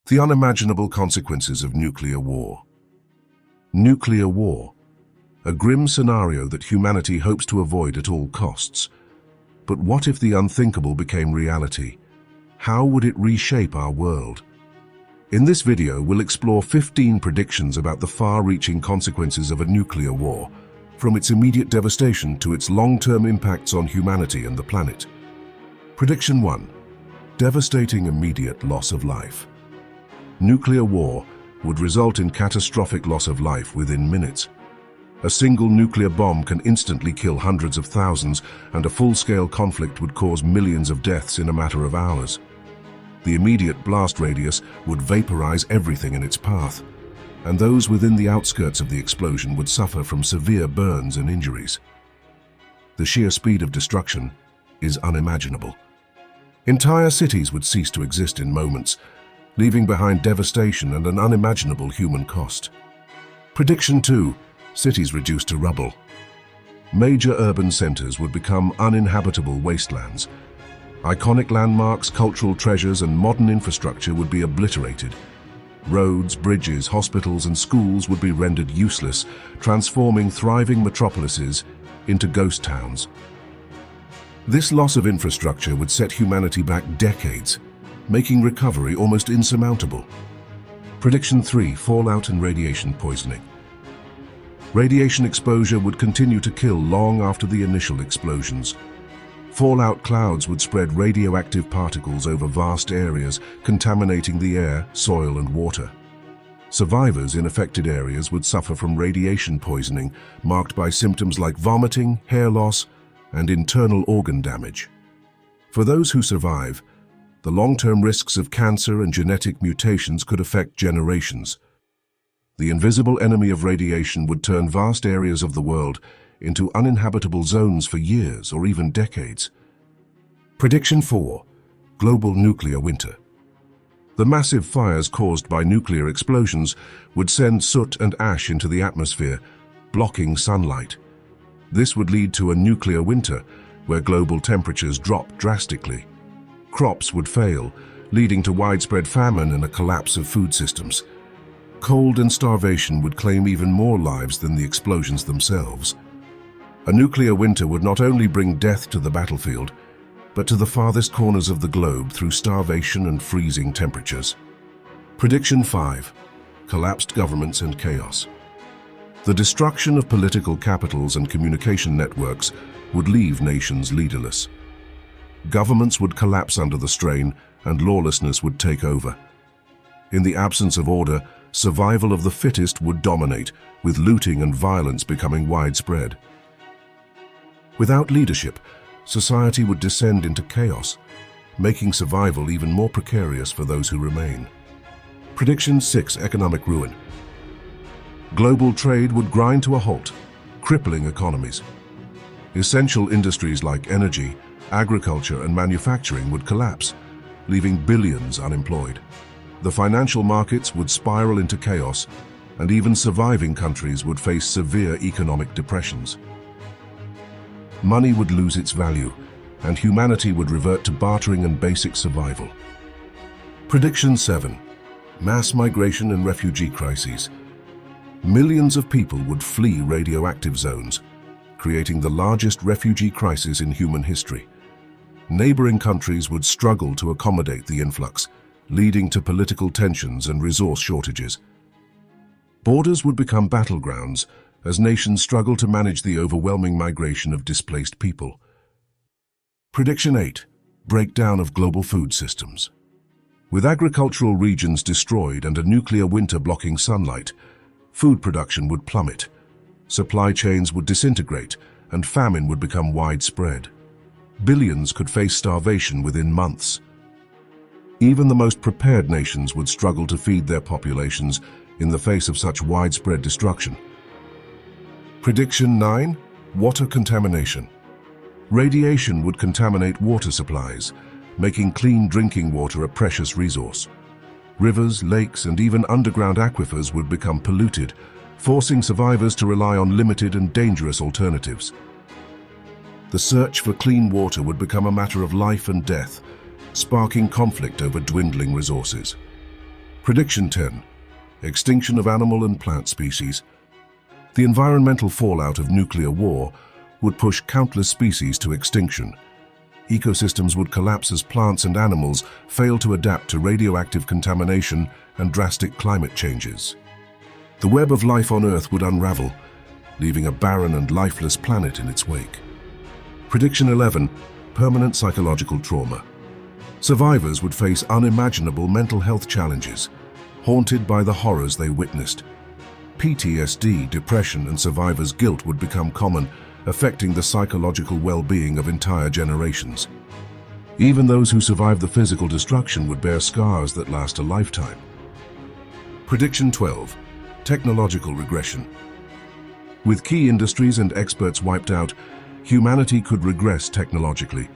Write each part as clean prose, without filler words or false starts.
The unimaginable consequences of nuclear war. Nuclear war, a grim scenario that humanity hopes to avoid at all costs. But what if the unthinkable became reality? How would it reshape our world? In this video, we'll explore 15 predictions about the far-reaching consequences of a nuclear war, from its immediate devastation to its long-term impacts on humanity and the planet. Prediction 1. Devastating immediate loss of life. Nuclear war would result in catastrophic loss of life within minutes. A single nuclear bomb can instantly kill hundreds of thousands, and a full-scale conflict would cause millions of deaths in a matter of hours. The immediate blast radius would vaporize everything in its path, and those within the outskirts of the explosion would suffer from severe burns and injuries. The sheer speed of destruction is unimaginable. Entire cities would cease to exist in moments, leaving behind devastation and an unimaginable human cost. Prediction 2. Cities reduced to rubble. Major urban centers would become uninhabitable wastelands. Iconic landmarks, cultural treasures, and modern infrastructure would be obliterated. Roads, bridges, hospitals, and schools would be rendered useless, transforming thriving metropolises into ghost towns. This loss of infrastructure would set humanity back decades, making recovery almost insurmountable. Prediction 3. Fallout and radiation poisoning. Radiation exposure would continue to kill long after the initial explosions. Fallout clouds would spread radioactive particles over vast areas, contaminating the air, soil, and water. Survivors in affected areas would suffer from radiation poisoning, marked by symptoms like vomiting, hair loss, and internal organ damage. For those who survive, the long-term risks of cancer and genetic mutations could affect generations. The invisible enemy of radiation would turn vast areas of the world into uninhabitable zones for years or even decades. Prediction 4. Global nuclear winter. The massive fires caused by nuclear explosions would send soot and ash into the atmosphere, blocking sunlight. This would lead to a nuclear winter, where global temperatures drop drastically. Crops would fail, leading to widespread famine and a collapse of food systems. Cold and starvation would claim even more lives than the explosions themselves. A nuclear winter would not only bring death to the battlefield, but to the farthest corners of the globe through starvation and freezing temperatures. Prediction 5. Collapsed governments and chaos. The destruction of political capitals and communication networks would leave nations leaderless. Governments would collapse under the strain, and lawlessness would take over. In the absence of order, survival of the fittest would dominate, with looting and violence becoming widespread. Without leadership, society would descend into chaos, making survival even more precarious for those who remain. Prediction 6. Economic ruin. Global trade would grind to a halt, crippling economies. Essential industries like energy, agriculture, and manufacturing would collapse, leaving billions unemployed. The financial markets would spiral into chaos, and even surviving countries would face severe economic depressions. Money would lose its value, and humanity would revert to bartering and basic survival. Prediction 7. Mass migration and refugee crises. Millions of people would flee radioactive zones, creating the largest refugee crisis in human history. Neighboring countries would struggle to accommodate the influx, leading to political tensions and resource shortages. Borders would become battlegrounds as nations struggle to manage the overwhelming migration of displaced people. Prediction 8. Breakdown of global food systems. With agricultural regions destroyed and a nuclear winter blocking sunlight, food production would plummet. Supply chains would disintegrate, and famine would become widespread. Billions could face starvation within months. Even the most prepared nations would struggle to feed their populations in the face of such widespread destruction. Prediction 9. Water contamination. Radiation would contaminate water supplies, making clean drinking water a precious resource. Rivers, lakes, and even underground aquifers would become polluted, forcing survivors to rely on limited and dangerous alternatives. The search for clean water would become a matter of life and death, sparking conflict over dwindling resources. Prediction 10. Extinction of animal and plant species. The environmental fallout of nuclear war would push countless species to extinction. Ecosystems would collapse as plants and animals fail to adapt to radioactive contamination and drastic climate changes. The web of life on Earth would unravel, leaving a barren and lifeless planet in its wake. Prediction 11. Permanent psychological trauma. Survivors would face unimaginable mental health challenges, haunted by the horrors they witnessed. PTSD, depression, and survivors' guilt would become common, affecting the psychological well-being of entire generations. Even those who survived the physical destruction would bear scars that last a lifetime. Prediction 12. Technological regression. With key industries and experts wiped out, humanity could regress technologically.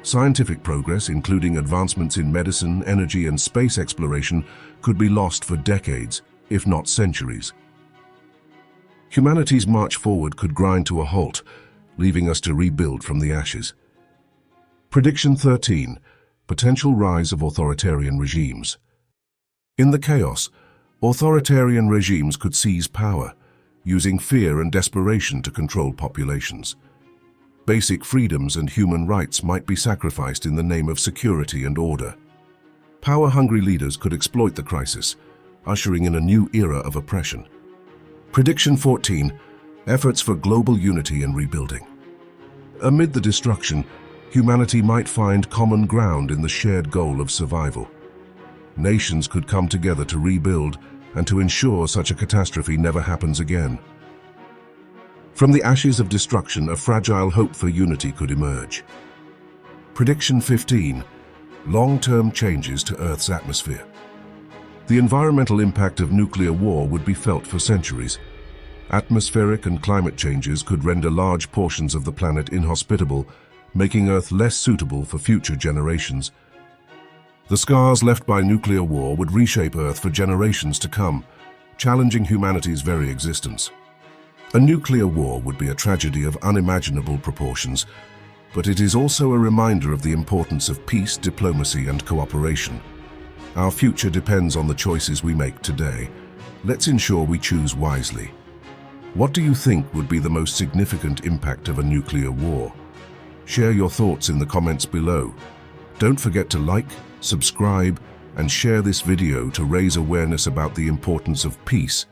Scientific progress, including advancements in medicine, energy, and space exploration, could be lost for decades, if not centuries. Humanity's march forward could grind to a halt, leaving us to rebuild from the ashes. Prediction 13. Potential rise of authoritarian regimes. In the chaos, authoritarian regimes could seize power, using fear and desperation to control populations. Basic freedoms and human rights might be sacrificed in the name of security and order. Power-hungry leaders could exploit the crisis, ushering in a new era of oppression. Prediction 14. Efforts for global unity and rebuilding. Amid the destruction, humanity might find common ground in the shared goal of survival. Nations could come together to rebuild and to ensure such a catastrophe never happens again. From the ashes of destruction, a fragile hope for unity could emerge. Prediction 15. Long-term changes to Earth's atmosphere. The environmental impact of nuclear war would be felt for centuries. Atmospheric and climate changes could render large portions of the planet inhospitable, making Earth less suitable for future generations. The scars left by nuclear war would reshape Earth for generations to come, challenging humanity's very existence. A nuclear war would be a tragedy of unimaginable proportions, but it is also a reminder of the importance of peace, diplomacy, and cooperation. Our future depends on the choices we make today. Let's ensure we choose wisely. What do you think would be the most significant impact of a nuclear war? Share your thoughts in the comments below. Don't forget to like, subscribe, and share this video to raise awareness about the importance of peace